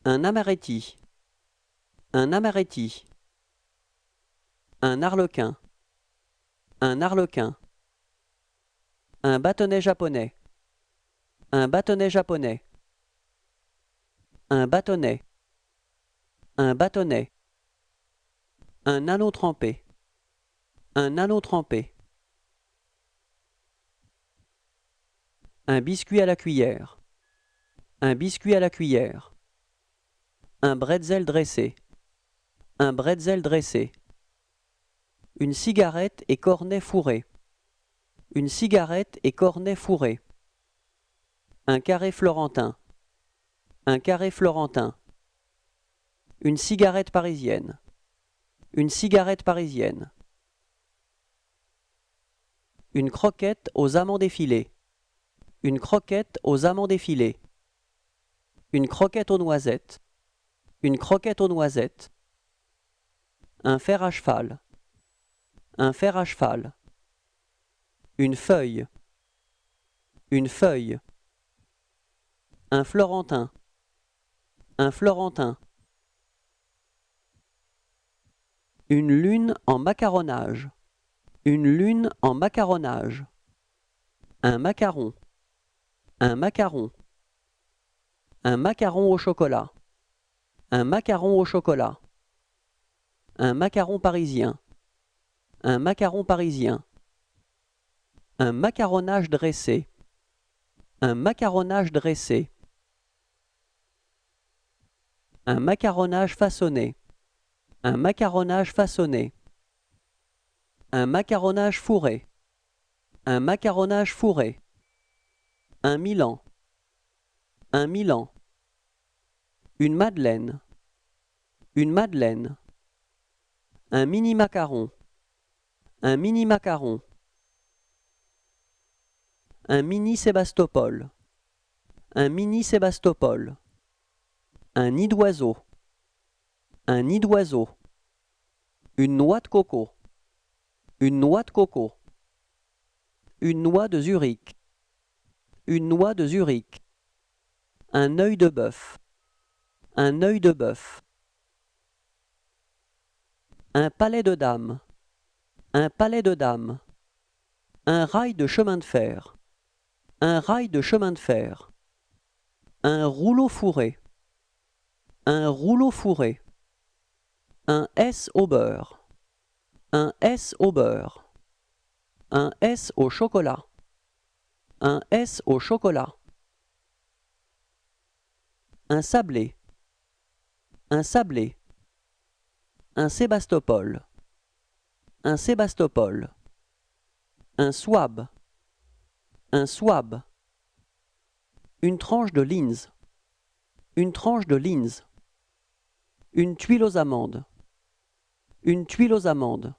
un amaretti, un amaretti, un arlequin, un arlequin, un bâtonnet japonais, un bâtonnet japonais, un bâtonnet, un bâtonnet, un anneau trempé, un anneau trempé, un biscuit à la cuillère, un biscuit à la cuillère, un bretzel dressé, un bretzel dressé, une cigarette et cornet fourré, une cigarette et cornet fourré, un carré florentin, un carré florentin, une cigarette parisienne, une cigarette parisienne, une croquette aux amandes effilées, une croquette aux amandes effilées, une croquette aux noisettes, une croquette aux noisettes, un fer à cheval, un fer à cheval, une feuille, un florentin, un florentin, une lune en macaronnage, une lune en macaronnage, un macaron, un macaron, un macaron au chocolat, un macaron au chocolat, un macaron parisien, un macaron parisien, un macaronnage dressé, un macaronnage dressé, un macaronnage façonné, un macaronnage façonné, un macaronnage fourré, un macaronnage fourré, un Milan, un Milan, une madeleine, une madeleine, un mini macaron, un mini macaron, un mini Sébastopol, un mini Sébastopol, un nid d'oiseau, un nid d'oiseau, une noix de coco, une noix de coco, une noix de Zurich, une noix de Zurich, un œil de bœuf, un œil de bœuf, un palais de dames, un palais de dames, un rail de chemin de fer, un rail de chemin de fer, un rouleau fourré, un rouleau fourré, un S au beurre, un S au beurre, un S au chocolat, un S au chocolat, un sablé, un sablé, un Sébastopol, un Sébastopol, un swab, un swab, une tranche de Linz, une tranche de Linz, une tuile aux amandes, une tuile aux amandes,